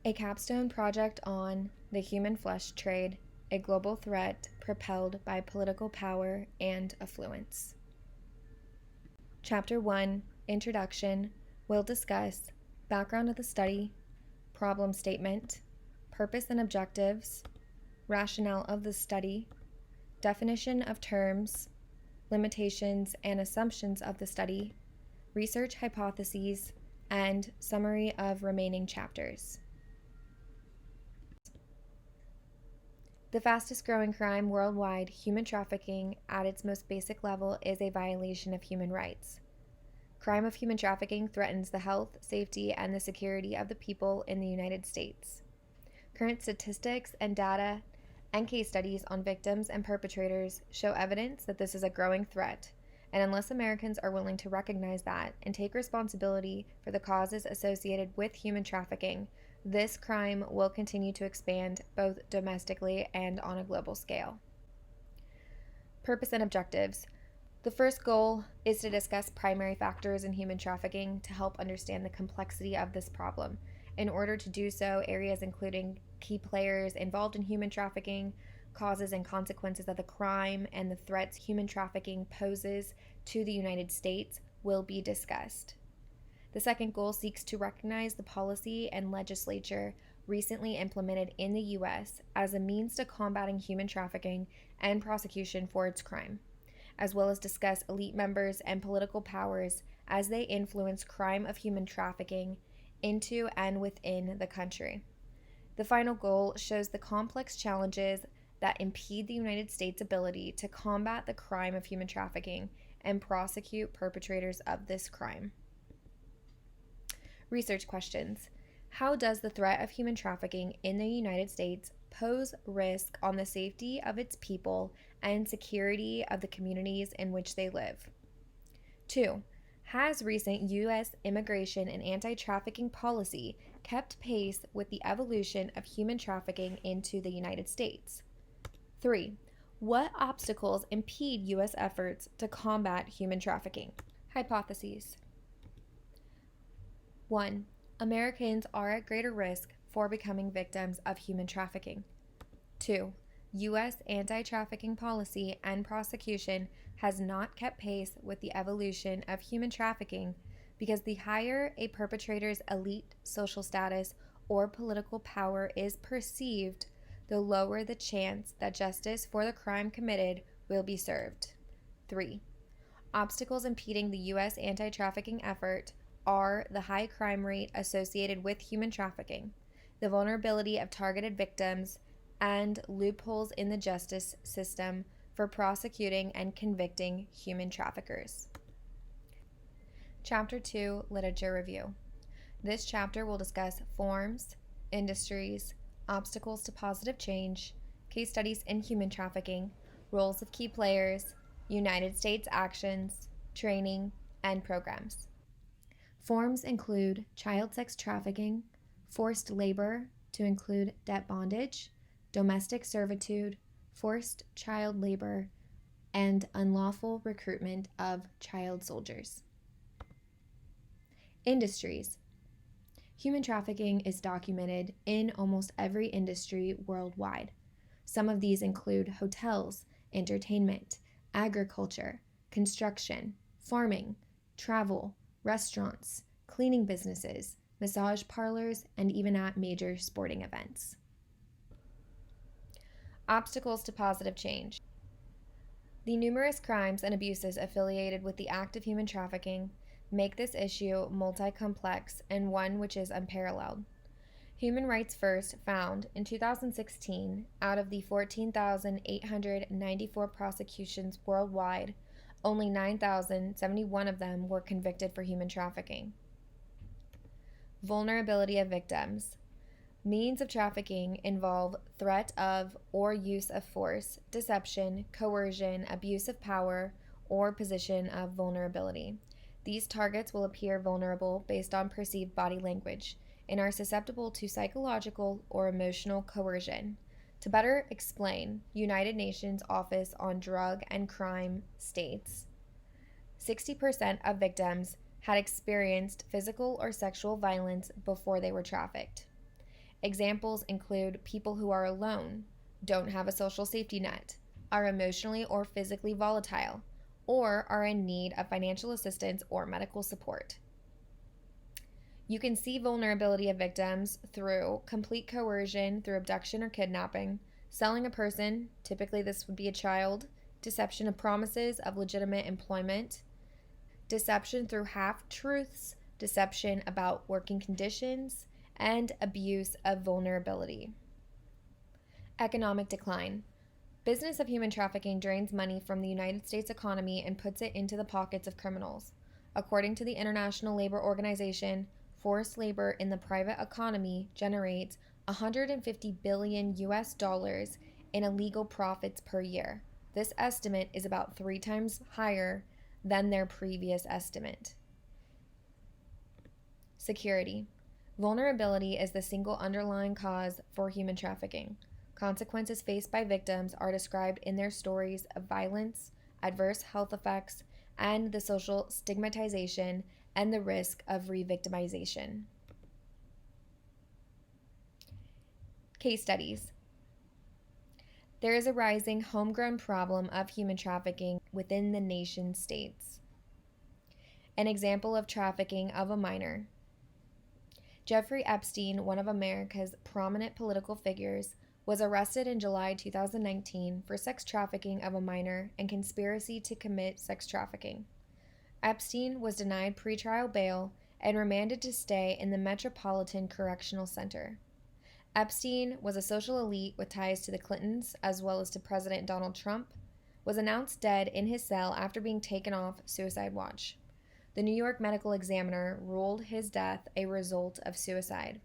A capstone project on the human flesh trade, a global threat propelled by political power and affluence. Chapter 1, Introduction, will discuss background of the study, problem statement, purpose and objectives, rationale of the study, definition of terms, limitations and assumptions of the study, research hypotheses, and summary of remaining chapters. The fastest growing crime worldwide, human trafficking, at its most basic level, is a violation of human rights. Crime of human trafficking threatens the health, safety, and the security of the people in the United States. Current statistics and data and case studies on victims and perpetrators show evidence that this is a growing threat, and unless Americans are willing to recognize that and take responsibility for the causes associated with human trafficking, this crime will continue to expand both domestically and on a global scale. Purpose and objectives. The first goal is to discuss primary factors in human trafficking to help understand the complexity of this problem. In order to do so, areas including key players involved in human trafficking, causes and consequences of the crime, and the threats human trafficking poses to the United States will be discussed. The second goal seeks to recognize the policy and legislature recently implemented in the U.S. as a means to combating human trafficking and prosecution for its crime, as well as discuss elite members and political powers as they influence crime of human trafficking into and within the country. The final goal shows the complex challenges that impede the United States' ability to combat the crime of human trafficking and prosecute perpetrators of this crime. Research questions. How does the threat of human trafficking in the United States pose risk on the safety of its people and security of the communities in which they live? 2. Has recent U.S. immigration and anti-trafficking policy kept pace with the evolution of human trafficking into the United States? 3. What obstacles impede U.S. efforts to combat human trafficking? Hypotheses. 1. Americans are at greater risk for becoming victims of human trafficking. 2. U.S. anti-trafficking policy and prosecution has not kept pace with the evolution of human trafficking because the higher a perpetrator's elite social status or political power is perceived, the lower the chance that justice for the crime committed will be served. 3. Obstacles impeding the U.S. anti-trafficking effort are the high crime rate associated with human trafficking, the vulnerability of targeted victims, and loopholes in the justice system for prosecuting and convicting human traffickers. Chapter 2, Literature Review. This chapter will discuss forms, industries, obstacles to positive change, case studies in human trafficking, roles of key players, United States actions, training, and programs. Forms include child sex trafficking, forced labor to include debt bondage, domestic servitude, forced child labor, and unlawful recruitment of child soldiers. Industries. Human trafficking is documented in almost every industry worldwide. Some of these include hotels, entertainment, agriculture, construction, farming, travel, restaurants, cleaning businesses, massage parlors, and even at major sporting events. Obstacles to positive change. The numerous crimes and abuses affiliated with the act of human trafficking make this issue multi-complex and one which is unparalleled. Human Rights First found in 2016, out of the 14,894 prosecutions worldwide, only 9,071 of them were convicted for human trafficking. Vulnerability of victims. Means of trafficking involve threat of or use of force, deception, coercion, abuse of power, or position of vulnerability. These targets will appear vulnerable based on perceived body language and are susceptible to psychological or emotional coercion. To better explain, United Nations Office on Drug and Crime states 60% of victims had experienced physical or sexual violence before they were trafficked. Examples include people who are alone, don't have a social safety net, are emotionally or physically volatile, or are in need of financial assistance or medical support. You can see vulnerability of victims through complete coercion through abduction or kidnapping, selling a person, typically this would be a child, deception of promises of legitimate employment, deception through half-truths, deception about working conditions, and abuse of vulnerability. Economic decline. Business of human trafficking drains money from the United States economy and puts it into the pockets of criminals. According to the International Labor Organization, forced labor in the private economy generates 150 billion US dollars in illegal profits per year. This estimate is about 3 times higher than their previous estimate. Security. Vulnerability is the single underlying cause for human trafficking. Consequences faced by victims are described in their stories of violence, adverse health effects, and the social stigmatization and the risk of re-victimization. Case studies. There is a rising homegrown problem of human trafficking within the nation states. An example of trafficking of a minor. Jeffrey Epstein, one of America's prominent political figures, was arrested in July 2019 for sex trafficking of a minor and conspiracy to commit sex trafficking. Epstein was denied pretrial bail and remanded to stay in the Metropolitan Correctional Center. Epstein was a social elite with ties to the Clintons as well as to President Donald Trump, was announced dead in his cell after being taken off suicide watch. The New York Medical Examiner ruled his death a result of suicide.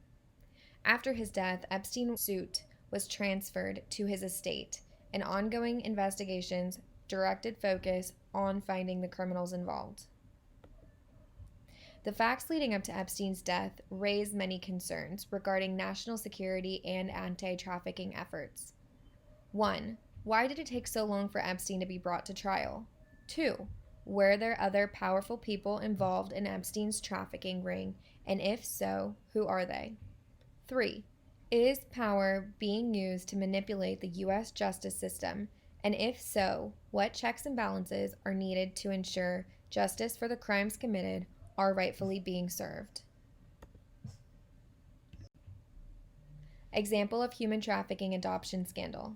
After his death, Epstein's suit was transferred to his estate, and ongoing investigations directed focus on finding the criminals involved. The facts leading up to Epstein's death raised many concerns regarding national security and anti-trafficking efforts. 1. Why did it take so long for Epstein to be brought to trial? 2. Were there other powerful people involved in Epstein's trafficking ring, and if so, who are they? 3. Is power being used to manipulate the U.S. justice system, and if so, what checks and balances are needed to ensure justice for the crimes committed are rightfully being served? Example of human trafficking adoption scandal.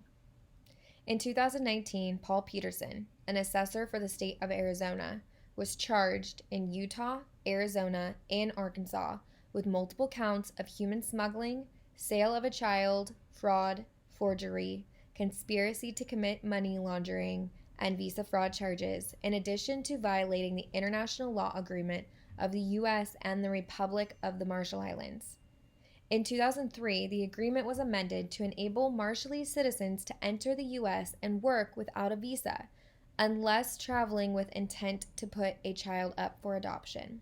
In 2019, Paul Peterson, an assessor for the state of Arizona, was charged in Utah, Arizona, and Arkansas with multiple counts of human smuggling, sale of a child, fraud, forgery, conspiracy to commit money laundering, and visa fraud charges, in addition to violating the international law agreement of the U.S. and the Republic of the Marshall Islands. In 2003, the agreement was amended to enable Marshallese citizens to enter the U.S. and work without a visa, unless traveling with intent to put a child up for adoption.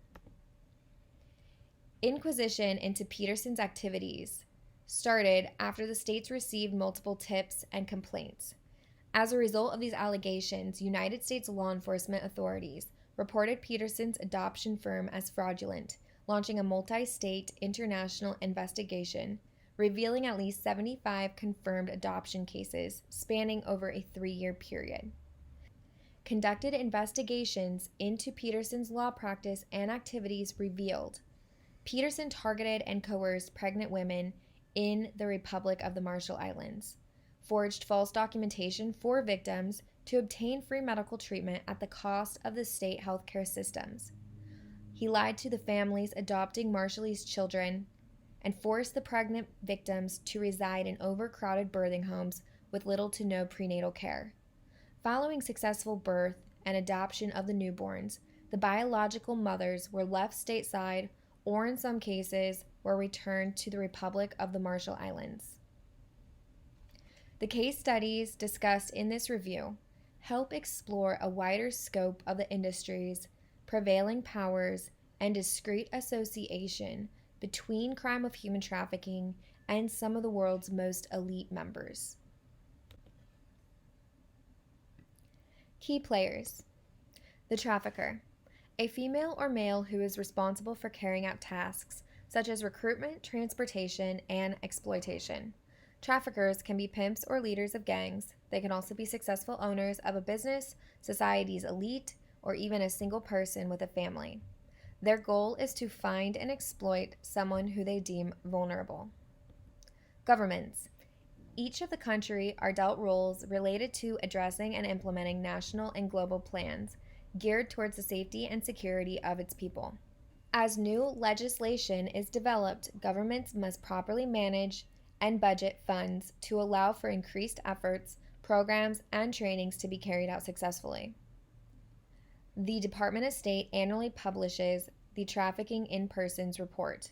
Inquisition into Peterson's activities started after the states received multiple tips and complaints. As a result of these allegations, United States law enforcement authorities reported Peterson's adoption firm as fraudulent, launching a multi-state international investigation, revealing at least 75 confirmed adoption cases spanning over a 3-year period. Conducted investigations into Peterson's law practice and activities revealed Peterson targeted and coerced pregnant women in the Republic of the Marshall Islands, forged false documentation for victims to obtain free medical treatment at the cost of the state healthcare systems. He lied to the families adopting Marshallese children and forced the pregnant victims to reside in overcrowded birthing homes with little to no prenatal care. Following successful birth and adoption of the newborns, the biological mothers were left stateside or in some cases were returned to the Republic of the Marshall Islands. The case studies discussed in this review help explore a wider scope of the industries, prevailing powers, and discrete association between crime of human trafficking and some of the world's most elite members. Key players. The trafficker, a female or male who is responsible for carrying out tasks such as recruitment, transportation, and exploitation. Traffickers can be pimps or leaders of gangs. They can also be successful owners of a business, society's elite, or even a single person with a family. Their goal is to find and exploit someone who they deem vulnerable. Governments. Each of the country are dealt roles related to addressing and implementing national and global plans geared towards the safety and security of its people. As new legislation is developed, governments must properly manage and budget funds to allow for increased efforts, programs, and trainings to be carried out successfully. The Department of State annually publishes the Trafficking in Persons Report.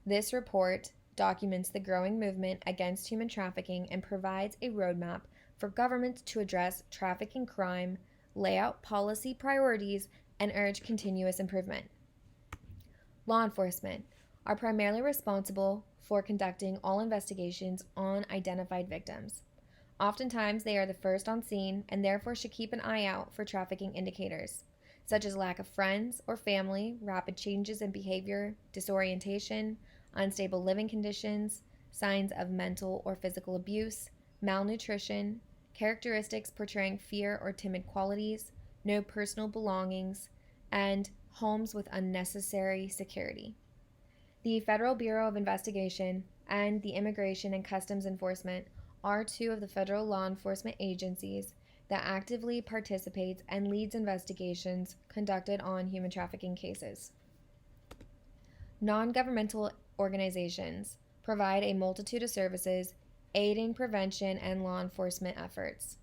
This report documents the growing movement against human trafficking and provides a roadmap for governments to address trafficking crime, lay out policy priorities, and urge continuous improvement. Law enforcement are primarily responsible for conducting all investigations on identified victims. Oftentimes, they are the first on scene and therefore should keep an eye out for trafficking indicators, such as lack of friends or family, rapid changes in behavior, disorientation, unstable living conditions, signs of mental or physical abuse, malnutrition, characteristics portraying fear or timid qualities, no personal belongings, and homes with unnecessary security. The Federal Bureau of Investigation and the Immigration and Customs Enforcement are two of the federal law enforcement agencies that actively participates and leads investigations conducted on human trafficking cases. Non-governmental organizations provide a multitude of services aiding prevention and law enforcement efforts.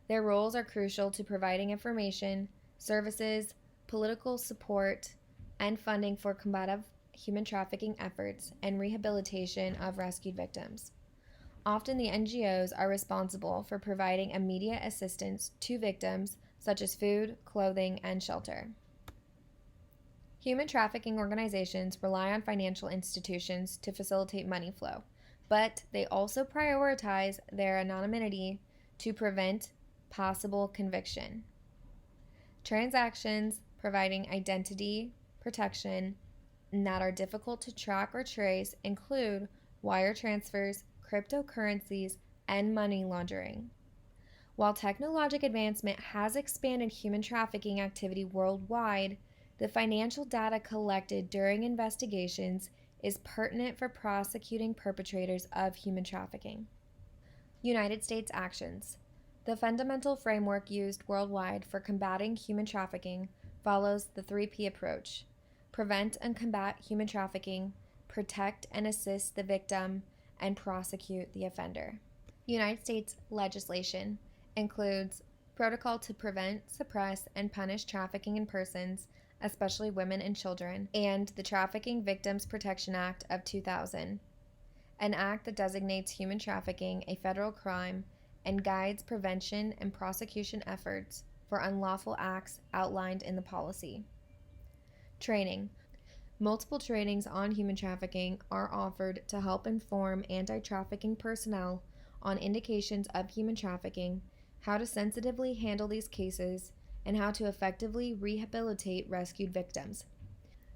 Their roles are crucial to providing information, services, political support, and funding for combative human trafficking efforts and rehabilitation of rescued victims. Often the NGOs are responsible for providing immediate assistance to victims, such as food, clothing, and shelter. Human trafficking organizations rely on financial institutions to facilitate money flow, but they also prioritize their anonymity to prevent possible conviction. Transactions providing identity protection that are difficult to track or trace include wire transfers, cryptocurrencies, and money laundering. While technological advancement has expanded human trafficking activity worldwide, the financial data collected during investigations is pertinent for prosecuting perpetrators of human trafficking. United States actions. The fundamental framework used worldwide for combating human trafficking follows the 3P approach: prevent and combat human trafficking, protect and assist the victim, and prosecute the offender. United States legislation includes protocol to prevent, suppress, and punish trafficking in persons, especially women and children, and the Trafficking Victims Protection Act of 2000, an act that designates human trafficking a federal crime and guides prevention and prosecution efforts for unlawful acts outlined in the policy. Training. Multiple trainings on human trafficking are offered to help inform anti-trafficking personnel on indications of human trafficking, how to sensitively handle these cases, and how to effectively rehabilitate rescued victims.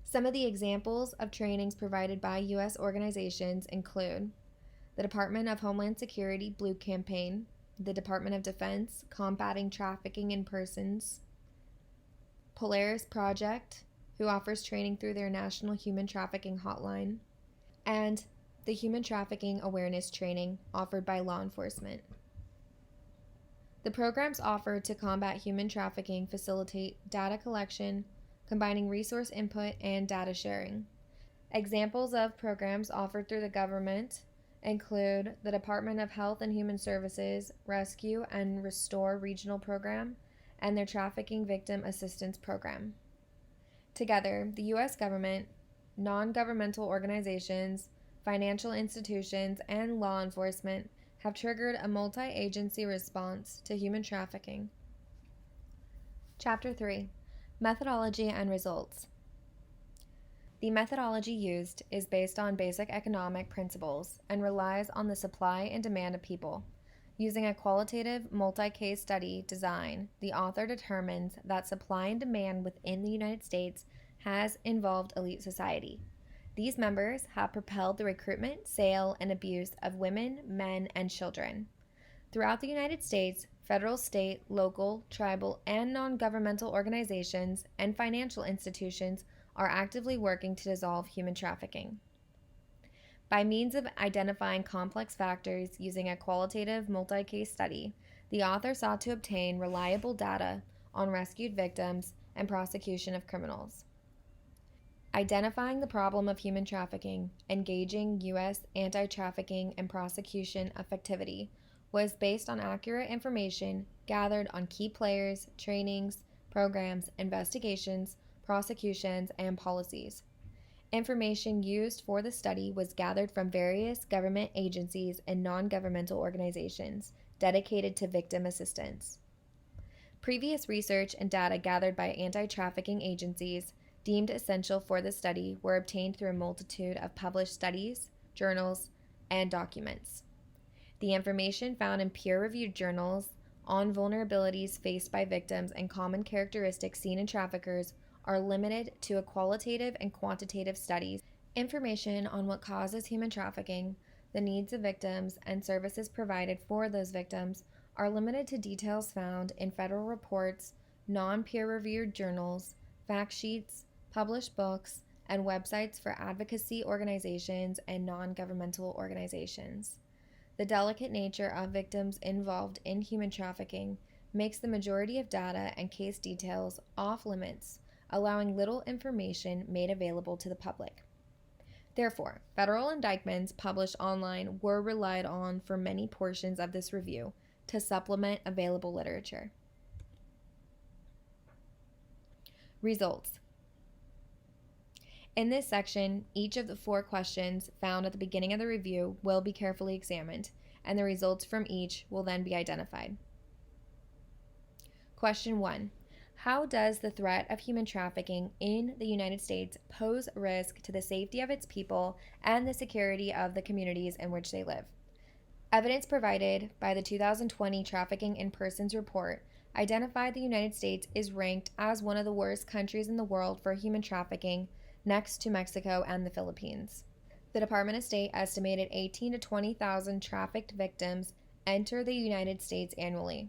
Some of the examples of trainings provided by U.S. organizations include the Department of Homeland Security Blue Campaign, the Department of Defense Combating Trafficking in Persons, Polaris Project, who offers training through their National Human Trafficking Hotline, and the Human Trafficking Awareness Training offered by law enforcement. The programs offered to combat human trafficking facilitate data collection, combining resource input and data sharing. Examples of programs offered through the government include the Department of Health and Human Services Rescue and Restore Regional Program and their Trafficking Victim Assistance Program. Together, the U.S. government, non-governmental organizations, financial institutions, and law enforcement have triggered a multi-agency response to human trafficking. Chapter 3. Methodology and Results. The methodology used is based on basic economic principles and relies on the supply and demand of people. Using a qualitative multi-case study design, the author determines that supply and demand within the United States has involved elite society. These members have propelled the recruitment, sale, and abuse of women, men, and children. Throughout the United States, federal, state, local, tribal, and non governmental organizations and financial institutions are actively working to dissolve human trafficking. By means of identifying complex factors using a qualitative multi case study, the author sought to obtain reliable data on rescued victims and prosecution of criminals. Identifying the problem of human trafficking, engaging U.S. anti trafficking and prosecution effectivity was based on accurate information gathered on key players, trainings, programs, investigations, prosecutions, and policies. Information used for the study was gathered from various government agencies and non governmental organizations dedicated to victim assistance. Previous research and data gathered by anti trafficking agencies deemed essential for the study were obtained through a multitude of published studies, journals, and documents. The information found in peer reviewed journals on vulnerabilities faced by victims and common characteristics seen in traffickers are limited to a qualitative and quantitative studies. Information on what causes human trafficking, the needs of victims, and services provided for those victims are limited to details found in federal reports, non peer reviewed journals, fact sheets, published books, and websites for advocacy organizations and non governmental organizations. The delicate nature of victims involved in human trafficking makes the majority of data and case details off limits, allowing little information made available to the public. Therefore, federal indictments published online were relied on for many portions of this review to supplement available literature. Results. In this section, each of the 4 questions found at the beginning of the review will be carefully examined, and the results from each will then be identified. Question 1. How does the threat of human trafficking in the United States pose a risk to the safety of its people and the security of the communities in which they live? Evidence provided by the 2020 Trafficking in Persons Report identified the United States is ranked as one of the worst countries in the world for human trafficking, next to Mexico and the Philippines. The Department of State estimated 18,000 to 20,000 trafficked victims enter the United States annually.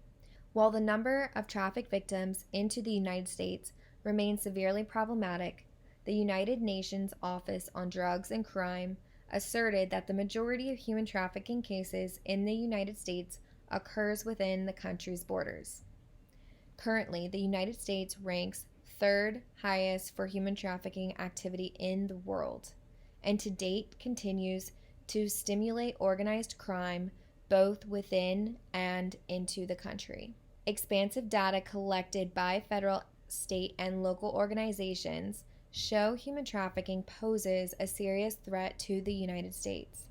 While the number of trafficked victims into the United States remains severely problematic, the United Nations Office on Drugs and Crime asserted that the majority of human trafficking cases in the United States occurs within the country's borders. Currently, the United States ranks 3rd highest for human trafficking activity in the world, and to date continues to stimulate organized crime both within and into the country. Expansive data collected by federal, state, and local organizations show human trafficking poses a serious threat to the United States.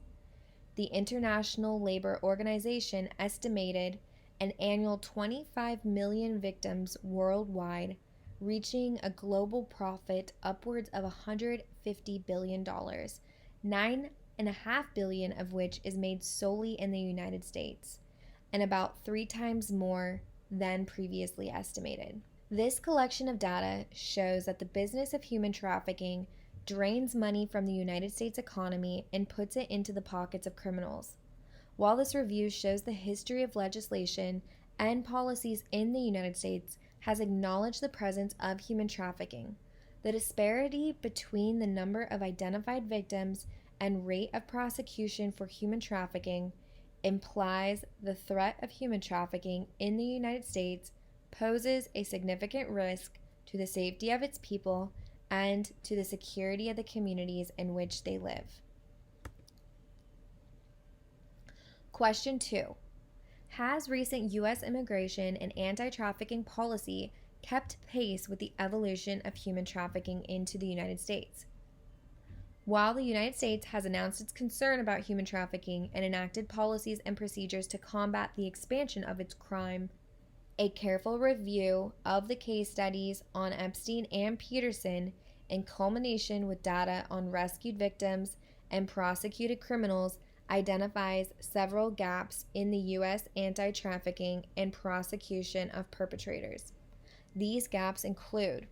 The International Labor Organization estimated an annual 25 million victims worldwide, reaching a global profit upwards of $150 billion, $9.5 billion of which is made solely in the United States, and about 3 times more than previously estimated. This collection of data shows that the business of human trafficking drains money from the United States economy and puts it into the pockets of criminals. While this review shows the history of legislation and policies in the United States has acknowledged the presence of human trafficking, the disparity between the number of identified victims and rate of prosecution for human trafficking implies the threat of human trafficking in the United States poses a significant risk to the safety of its people and to the security of the communities in which they live. Question 2. Has recent U.S. immigration and anti-trafficking policy kept pace with the evolution of human trafficking into the United States? While the United States has announced its concern about human trafficking and enacted policies and procedures to combat the expansion of its crime, a careful review of the case studies on Epstein and Peterson, in culmination with data on rescued victims and prosecuted criminals, identifies several gaps in the U.S. anti-trafficking and prosecution of perpetrators. These gaps include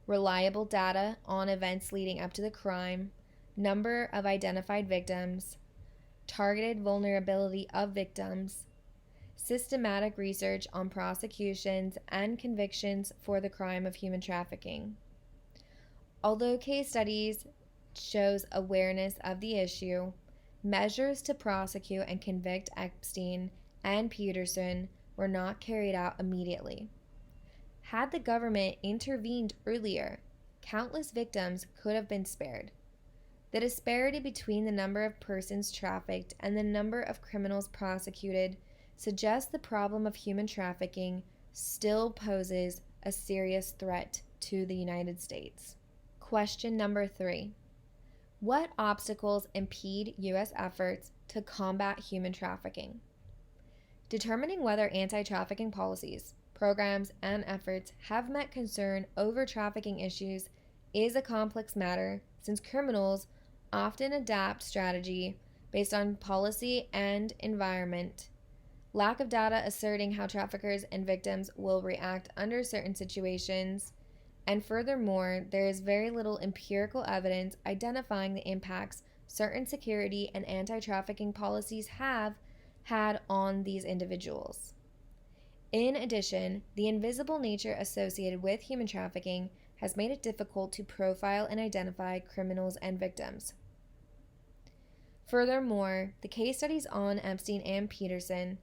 reliable data on events leading up to the crime, number of identified victims, targeted vulnerability of victims, systematic research on prosecutions and convictions for the crime of human trafficking. Although case studies shows awareness of the issue, measures to prosecute and convict Epstein and Peterson were not carried out immediately. Had the government intervened earlier, countless victims could have been spared. The disparity between the number of persons trafficked and the number of criminals prosecuted suggests the problem of human trafficking still poses a serious threat to the United States. Question number 3. What obstacles impede U.S. efforts to combat human trafficking? Determining whether anti-trafficking policies, programs, and efforts have met concern over trafficking issues is a complex matter since criminals often adapt strategy based on policy and environment. Lack of data asserting how traffickers and victims will react under certain situations, and furthermore, there is very little empirical evidence identifying the impacts certain security and anti-trafficking policies have had on these individuals. In addition, the invisible nature associated with human trafficking has made it difficult to profile and identify criminals and victims. Furthermore, the case studies on Epstein and Peterson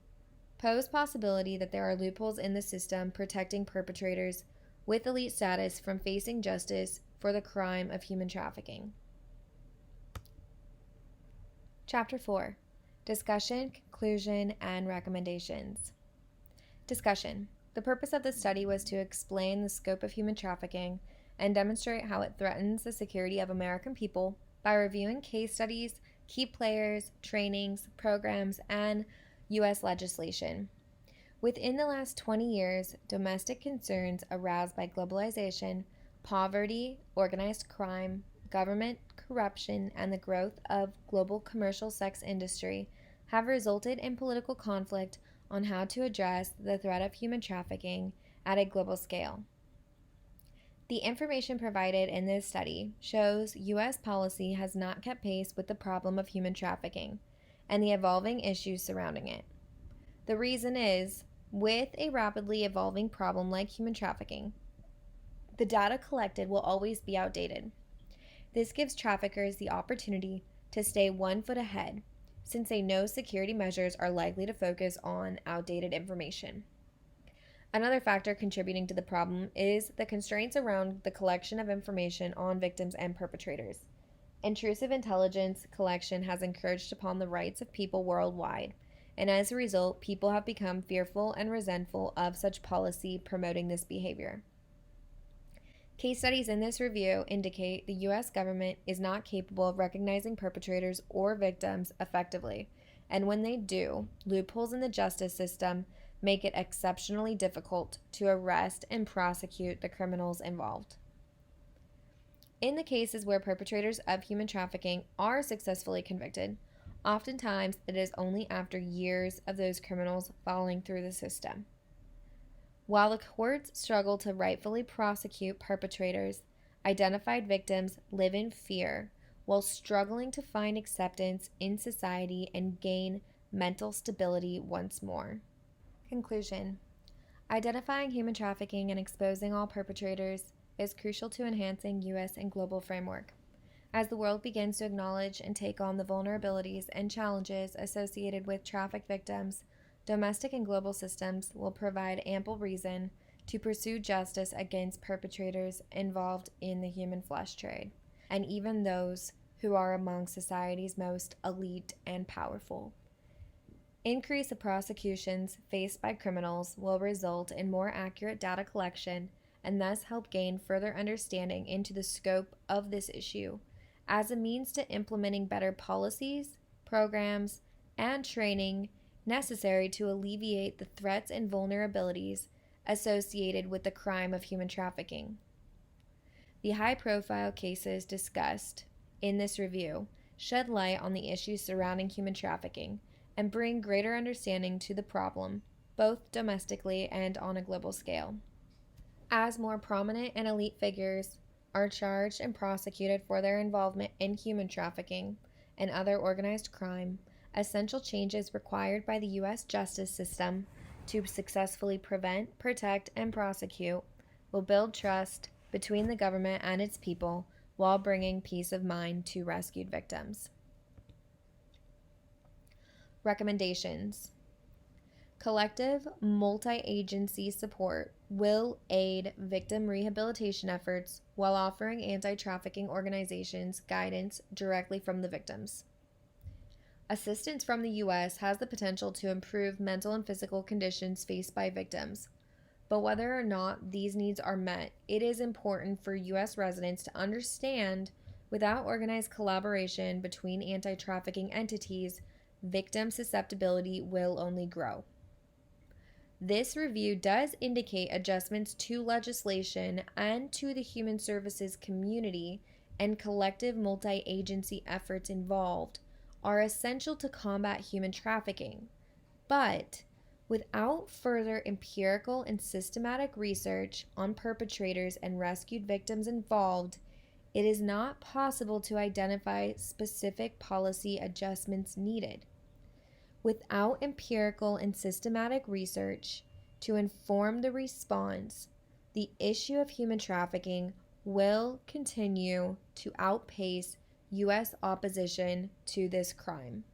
pose possibility that there are loopholes in the system protecting perpetrators with elite status from facing justice for the crime of human trafficking. Chapter 4. Discussion, conclusion, and recommendations. Discussion. The purpose of this study was to explain the scope of human trafficking and demonstrate how it threatens the security of American people by reviewing case studies, key players, trainings, programs, and U.S. legislation. Within the last 20 years, domestic concerns aroused by globalization, poverty, organized crime, government corruption, and the growth of global commercial sex industry have resulted in political conflict on how to address the threat of human trafficking at a global scale. The information provided in this study shows U.S. policy has not kept pace with the problem of human trafficking and the evolving issues surrounding it. The reason is, with a rapidly evolving problem like human trafficking, the data collected will always be outdated. This gives traffickers the opportunity to stay 1 foot ahead, since they know security measures are likely to focus on outdated information. Another factor contributing to the problem is the constraints around the collection of information on victims and perpetrators. Intrusive intelligence collection has encroached upon the rights of people worldwide, and as a result, people have become fearful and resentful of such policy promoting this behavior. Case studies in this review indicate the U.S. government is not capable of recognizing perpetrators or victims effectively, and when they do, loopholes in the justice system make it exceptionally difficult to arrest and prosecute the criminals involved. In the cases where perpetrators of human trafficking are successfully convicted, oftentimes it is only after years of those criminals falling through the system. While the courts struggle to rightfully prosecute perpetrators, identified victims live in fear while struggling to find acceptance in society and gain mental stability once more. Conclusion. Identifying human trafficking and exposing all perpetrators is crucial to enhancing U.S. and global framework. As the world begins to acknowledge and take on the vulnerabilities and challenges associated with trafficked victims, domestic and global systems will provide ample reason to pursue justice against perpetrators involved in the human flesh trade, and even those who are among society's most elite and powerful. Increase of prosecutions faced by criminals will result in more accurate data collection and thus help gain further understanding into the scope of this issue as a means to implementing better policies, programs, and training necessary to alleviate the threats and vulnerabilities associated with the crime of human trafficking. The high-profile cases discussed in this review shed light on the issues surrounding human trafficking and bring greater understanding to the problem, both domestically and on a global scale. As more prominent and elite figures are charged and prosecuted for their involvement in human trafficking and other organized crime, essential changes required by the U.S. justice system to successfully prevent, protect, and prosecute will build trust between the government and its people while bringing peace of mind to rescued victims. Recommendations: collective multi-agency support will aid victim rehabilitation efforts while offering anti-trafficking organizations guidance directly from the victims. Assistance from the U.S. has the potential to improve mental and physical conditions faced by victims, but whether or not these needs are met, it is important for U.S. residents to understand without organized collaboration between anti-trafficking entities, victim susceptibility will only grow. This review does indicate adjustments to legislation and to the human services community and collective multi-agency efforts involved are essential to combat human trafficking. But without further empirical and systematic research on perpetrators and rescued victims involved, it is not possible to identify specific policy adjustments needed. Without empirical and systematic research to inform the response, the issue of human trafficking will continue to outpace U.S. opposition to this crime.